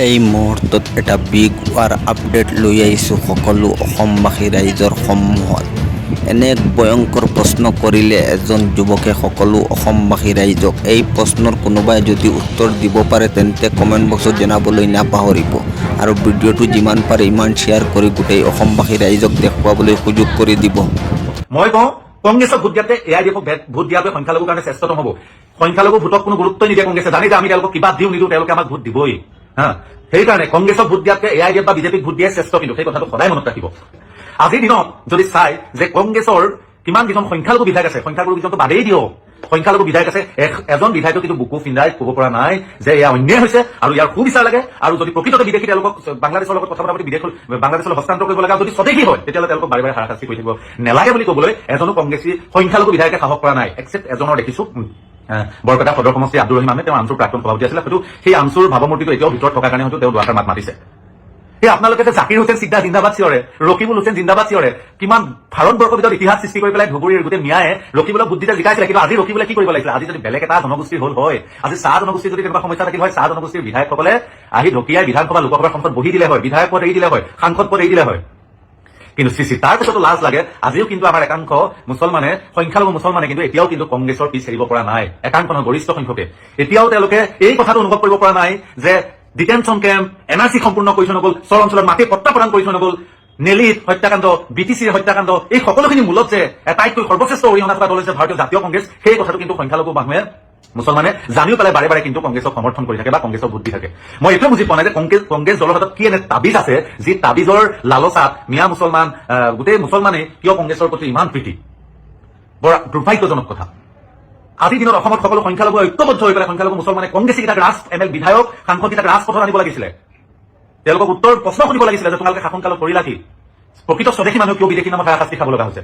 এই মুহূৰ্তত এটা বিগ ৱাৰ আপডেট লৈ আহিছোঁ সকলো অসমবাসী ৰাইজৰ সন্মুখত। এনে এক ভয়ংকৰ প্ৰশ্ন কৰিলে এজন যুৱকে সকলো অসমবাসী ৰাইজক। এই প্ৰশ্নৰ কোনোবাই যদি উত্তৰ দিব পাৰে তেন্তে কমেণ্ট বক্সত জনাবলৈ নাপাহৰিব আৰু ভিডিঅ'টো যিমান পাৰে ইমান শ্বেয়াৰ কৰি গোটেই অসমবাসী ৰাইজক দেখুৱাবলৈ সুযোগ কৰি দিব। মই কওঁ কংগ্ৰেছক ভোট দিয়াতে এআইডিএফক ভোট দিয়াটোৱে সংখ্যালঘুৰ কাৰণে শ্ৰেষ্ঠতম হ'ব। সংখ্যালঘু ভোটক কোনো গুৰুত্ব নিদিয়ে কংগ্ৰেছে, জানে যে আমি তেওঁলোকক কিবা দিওঁ নিদিওঁ তেওঁলোকে আমাক ভোট দিবই। সেইকাৰণে কংগ্ৰেছক ভোট দিয়াতকে এআইডিএফ বা বিজেপিক ভোট দিয়াই শ্ৰেষ্ঠ, কিন্তু সেই কথাটো সদায় মনত ৰাখিব। আজিৰ দিনত যদি চাই যে কংগ্ৰেছৰ কিমান কেইজন সংখ্যালঘু বিধায়ক আছে, সংখ্যালঘু কেইজনটো বাদেই দিয়ক, সংখ্যালঘু বিধায়ক আছে, এজন বিধায়কে কিন্তু বুকু ফিন্দাই ক'ব পৰা নাই যে এয়া অন্যায় হৈছে আৰু ইয়াৰ সুবিচাৰ লাগে, আৰু যদি প্ৰকৃততে বিদেশী তেওঁলোকক বাংলাদেশৰ লগত কথা পাতি বাংলাদেশলৈ হস্তান্তৰ কৰিব লাগে, যদি স্বদেশী হয় তেতিয়াহ'লে তেওঁলোকক বাৰে বাৰে হাৰাশাস্তি কৰি থাকিব নেলাগে বুলি ক'বলৈ এজনো কংগ্ৰেছী সংখ্যালঘু বিধায়কে সাহস কৰা নাই। একচেপ্ট এজনৰ দেখিছোঁ, বৰপেটা সদৰ সমষ্টি আব্দুল ৰহিম আহমেদ, তেওঁ আমচুৰ প্ৰাক্তন সভাপতি আছিলে, হয়তো সেই আমচুৰ ভাৱমূৰ্তিটো এতিয়াও ভিতৰত থকাৰ কাৰণে হয়তো তেওঁ দুআষাৰ মাত মাতিছে। সেই আপোনালোকে যে জাকিৰ হুছেইন চিদ্দা জিন্দাবাদ চিঞৰে, ৰকিবুল হুছেইন জিন্দাবাদ চিঞৰে, কিমান ভাৰতবৰ্ষৰ ভিতৰত ইতিহাস সৃষ্টি কৰি পেলাই ধুবুৰীৰ গোটেই মিয়াই ৰকিবুলক বুদ্ধিতে জিকাইছিলে, কিন্তু আজি ৰকিবুলে কি কৰিব লাগিছিলে? আজি যদি বেলেগ এটা জনগোষ্ঠীৰ হ'ল হয়, আজি চাহ জনগোষ্ঠীৰ যদি তেনেকুৱা সমস্যা থাকিল হয়, চাহ জনগোষ্ঠীৰ বিধায়কসকলে আহি ঢকিয়াই বিধানসভা লোকসভাৰ সন্মুখত বহি দিলে হয়, বিধায়ক পদ এৰি দিলে হয়, সাংসদ পদ এৰি দিলে হয়। কিন্তু তাৰ পিছতো লাজ লাগে। আজিও কিন্তু আমাৰ একাংশ মুছলমানে, সংখ্যালঘু মুছলমানে কিন্তু এতিয়াও কিন্তু কংগ্ৰেছৰ পিছ এৰিব পৰা নাই। একাংশ গৰিষ্ঠ সংখ্যকে এতিয়াও তেওঁলোকে এই কথাটো অনুভৱ কৰিব পৰা নাই যে ডিটেনশ্যন কেম্প, এনআৰচি সম্পূৰ্ণ কৰি থৈ নগ'ল, চৰ অঞ্চলত মাটি পট্টা প্ৰদান কৰি থৈ নগ'ল, নেলিত হত্যাকাণ্ড, BTCৰ হত্যাকাণ্ড, এই সকলোখিনি মূলত যে এটাইতকৈ সৰ্বশ্ৰেষ্ঠ অৰিহণা থকা দল হৈছে ভাৰতীয় জাতীয় কংগ্ৰেছ, সেই কথাটো কিন্তু সংখ্যালঘু মানুহে মুছলমানে জানিও পেলাই বাৰে বাৰে কিন্তু কংগ্ৰেছক সমৰ্থন কৰি থাকে বা কংগ্ৰেছক ভোট দি থাকে। মই এইটোৱে বুজি পোৱা নাই যে কংগ্ৰেছ দলৰ হাতত কি এনে তাবিজ আছে যি তাবিজৰ লালচাত মিয়া মুছলমান গোটেই মুছলমানে কিয় কংগ্ৰেছৰ প্ৰতি ইমান প্ৰীতি। বৰ দুৰ্ভাগ্যজনক কথা। আজিৰ দিনত অসমত সকলো সংখ্যালঘু ঐক্যবদ্ধ হৈ পেলাই সংখ্যালঘু মুছলমানে কংগ্ৰেছীকেইটাক বিধায়ক সাংসদকেইটাক ৰাজপথত আনিব লাগিছিলে, তেওঁলোকক প্ৰশ্ন সুধিব লাগিছিলে যে তোমালোকে শাসনকালত কৰিলা কি? প্ৰকৃত স্বদেশী মানুহ কিয় বিদেশী নামত শাস্তি খাব লগা হৈছে?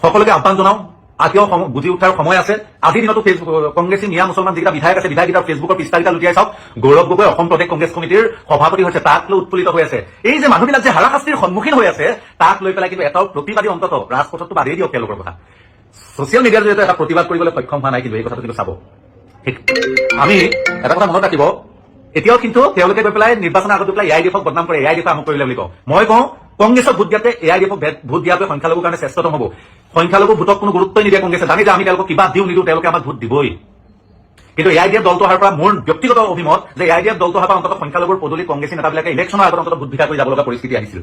সকলোকে আহ্বান জনাওঁ, আজিও বুজি উঠাৰ সময় আছে। আজিৰ দিনতো কংগ্ৰেছী মিয়া মুছলমান যিকেইটা বিধায়ক আছে, বিধায়ককেইটাৰ ফেচবুকৰ পৃষ্ঠাকেইটা লুটিয়াই চাওক। গৌৰৱ গগৈ অসম প্ৰদেশ কংগ্ৰেছ কমিটিৰ সভাপতি হৈছে, তাক লৈ উৎফুল্লিত হৈ আছে। এই যে মানুহবিলাক যে হাৰাশাস্তিৰ সন্মুখীন হৈ আছে তাক লৈ পেলাই কিন্তু এটাও প্ৰতিবাদী অন্তত ৰাজপথতটো বাদেই দিয়ক তেওঁলোকৰ কথা, ছচিয়েল মিডিয়াৰ জৰিয়তে এটা প্ৰতিবাদ কৰিবলৈ সক্ষম হোৱা নাই। কিন্তু এই কথাটো কিন্তু চাব, আমি এটা কথা মনত ৰাখিব, এতিয়াও কিন্তু তেওঁলোকে গৈ পেলাই নিৰ্বাচনৰ আগত গৈ পেলাই এআইডিএফক বদনাম কৰে, এআইডিএফে আমুক কৰিলে বুলি কওঁ। মই কওঁ কংগ্ৰেছক ভোট দিয়াতে এআইডিএফক ভোট দিয়াটোৱে সংখ্যালঘুৰ কাৰণে শ্ৰেষ্ঠতম হ'ব। সংখ্যালঘু ভোটক কোনো গুৰুত্বই নিদিয়ে কংগ্ৰেছে, জানে যে আমি তেওঁলোকক কিবা দিওঁ নিদিওঁ তেওঁলোকে আমাক ভোট দিবই। কিন্তু এআইডিএফ দলটো অহাৰ পৰা মোৰ ব্যক্তিগত অভিমত যে এআইডিএফ দলটো অহাৰ পৰা অন্তত সংখ্যালঘুৰ পদূলি কংগ্ৰেছী নেতাবিলাকে ইলেকশ্যনৰ আগত অন্তত ভোট ভিক্ষা কৰি যাব লগা পৰিস্থিতি আহিছিল।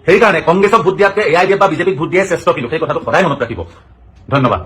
সেইকাৰণে কংগ্ৰেছক ভোট দিয়াতকে এআইডিএফ বা বিজেপিক ভোট দিয়াই শ্ৰেষ্ঠ, কিন্তু সেই কথাটো সদায় মনত ৰাখিব। ধন্যবাদ।